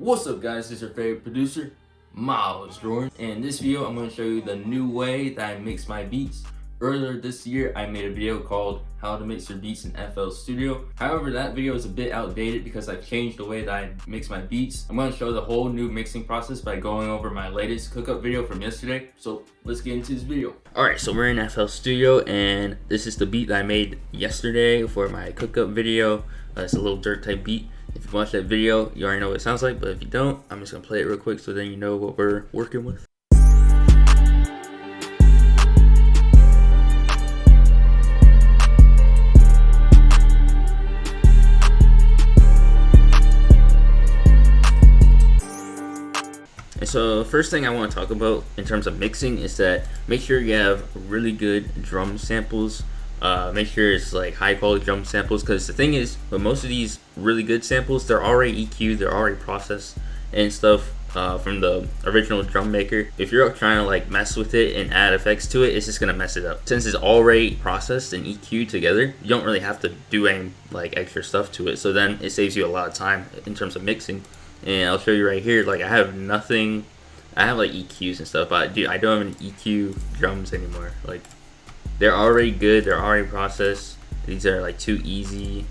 What's up guys, this is your favorite producer, Milesjordan, and in this video I'm going to show you the new way that I mix my beats. Earlier this year I made a video called how to mix your beats in FL Studio. However, that video is a bit outdated because I've changed the way that I mix my beats. I'm going to show the whole new mixing process by going over my latest cookup video from yesterday. So let's get into this video. Alright, so we're in FL Studio and this is the beat that I made yesterday for my cookup video. It's a little dirt type beat. If you watch that video, you already know what it sounds like, but if you don't, I'm just gonna play it real quick so then you know what we're working with. And so first thing I want to talk about in terms of mixing is that make sure you have really good drum samples. Make sure it's like high quality drum samples, because the thing is with most of these really good samples, they're already EQ'd, they're already processed and stuff from the original drum maker. If you're trying to like mess with it and add effects to it, it's just gonna mess it up. Since it's already processed and EQ'd together, you don't really have to do any like extra stuff to it, so then it saves you a lot of time in terms of mixing. And I'll show you right here, like I have nothing, I have like EQs and stuff, but dude, I don't have any EQ drums anymore. Like they're already good, they're already processed. These are like too easy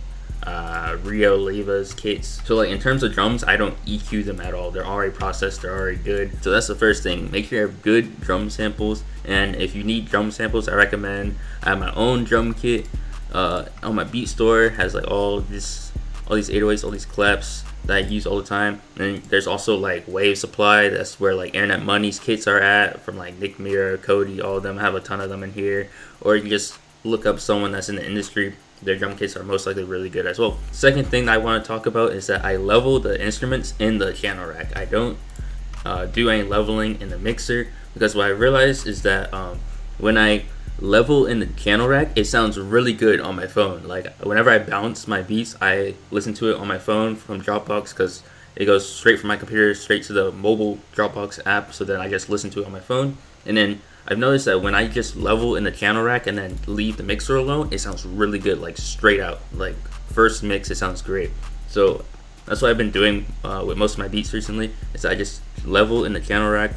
Rio Levas kits. So like in terms of drums, I don't EQ them at all. They're already processed, they're already good. So that's the first thing. Make sure you have good drum samples. And if you need drum samples, I recommend, I have my own drum kit on my beat store. It has like all these 808s, all these claps that I use all the time. And there's also like Wave Supply, that's where like Internet Money's kits are at, from like Nick Mira, Cody, all of them. I have a ton of them in here. Or you can just look up someone that's in the industry. Their drum kits are most likely really good as well. Second thing that I want to talk about is that I level the instruments in the channel rack. I don't do any leveling in the mixer, because what I realized is that when I level in the channel rack, it sounds really good on my phone. Like whenever I bounce my beats, I listen to it on my phone from Dropbox, because it goes straight from my computer straight to the mobile Dropbox app, so then I just listen to it on my phone. And then I've noticed that when I just level in the channel rack and then leave the mixer alone, it sounds really good, like straight out. Like first mix, it sounds great. So that's what I've been doing with most of my beats recently, is I just level in the channel rack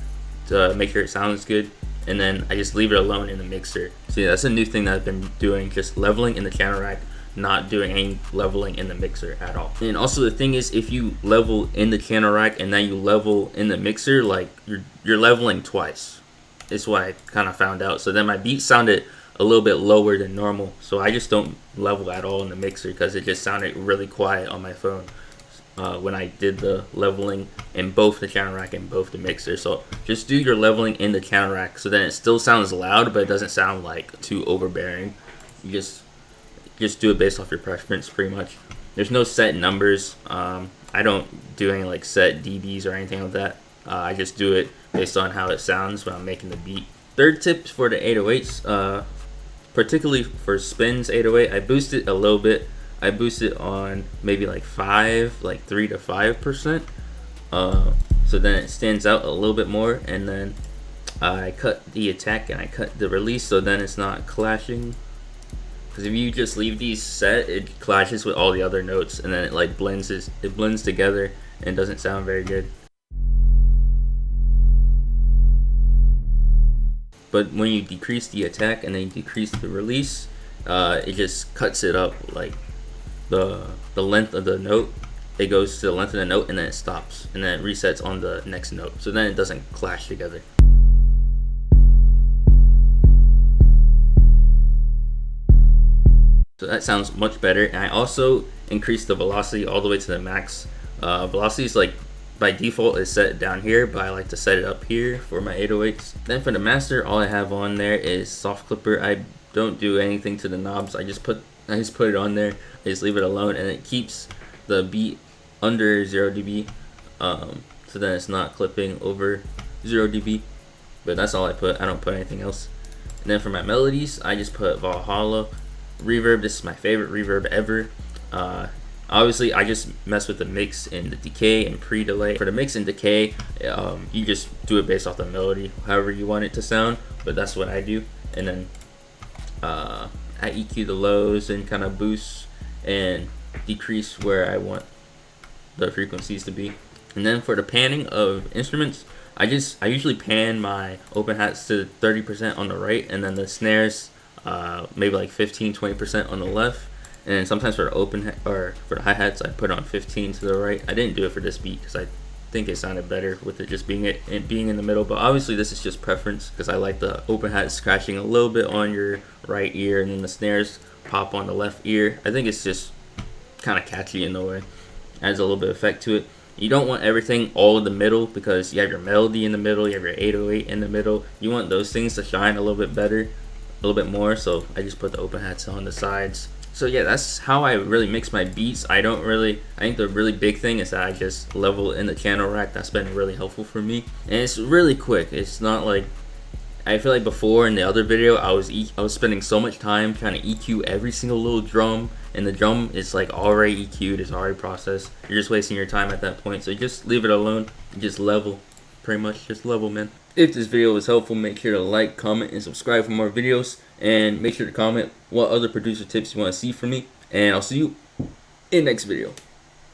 to make sure it sounds good, and then I just leave it alone in the mixer. So yeah, that's a new thing that I've been doing, just leveling in the channel rack, not doing any leveling in the mixer at all. And also the thing is, if you level in the channel rack and then you level in the mixer, like you're leveling twice. It's what I kind of found out. So then my beat sounded a little bit lower than normal, so I just don't level at all in the mixer, because it just sounded really quiet on my phone when I did the leveling in both the channel rack and both the mixer. So just do your leveling in the channel rack, so then it still sounds loud, but it doesn't sound like too overbearing. You just do it based off your preference, pretty much. There's no set numbers. I don't do any like set dBs or anything like that. I just do it based on how it sounds when I'm making the beat. Third tip for the 808s, particularly for Spin's 808, I boost it a little bit. I boost it on maybe like 3 to 5%. So then it stands out a little bit more, and then I cut the attack and I cut the release, so then it's not clashing. Because if you just leave these set, it clashes with all the other notes, and then it like blends together and doesn't sound very good. But when you decrease the attack and then you decrease the release, it just cuts it up, like the length of the note. It goes to the length of the note and then it stops, and then it resets on the next note, so then it doesn't clash together. So that sounds much better. And I also increased the velocity all the way to the max. Velocity is like, by default is set down here, but I like to set it up here for my 808s. Then for the master, all I have on there is soft clipper. I don't do anything to the knobs. I just put it on there. I just leave it alone, and it keeps the beat under 0 dB. So then it's not clipping over 0 dB. But that's all I put. I don't put anything else. And then for my melodies, I just put Valhalla reverb. This is my favorite reverb ever. Obviously, I just mess with the mix and the decay and pre-delay. For the mix and decay, you just do it based off the melody, however you want it to sound, but that's what I do. And then I EQ the lows and kind of boost and decrease where I want the frequencies to be. And then for the panning of instruments, I usually pan my open hats to 30% on the right, and then the snares maybe like 15-20% on the left. And then sometimes for the or for the hi-hats, I put on 15 to the right. I didn't do it for this beat because I think it sounded better with it just being in the middle. But obviously this is just preference because I like the open hat scratching a little bit on your right ear, and then the snares pop on the left ear. I think it's just kind of catchy in a way. Adds a little bit of effect to it. You don't want everything all in the middle because you have your melody in the middle, you have your 808 in the middle. You want those things to shine a little bit better, a little bit more. So I just put the open hats on the sides. So yeah, that's how I really mix my beats. I think the really big thing is that I just level in the channel rack. That's been really helpful for me. And it's really quick. It's not like, I feel like before in the other video, I was spending so much time trying to EQ every single little drum, and the drum is like already EQ'd, it's already processed. You're just wasting your time at that point, so just leave it alone. Just level, pretty much just level, man. If this video was helpful, make sure to like, comment, and subscribe for more videos, and make sure to comment what other producer tips you want to see from me, and I'll see you in the next video.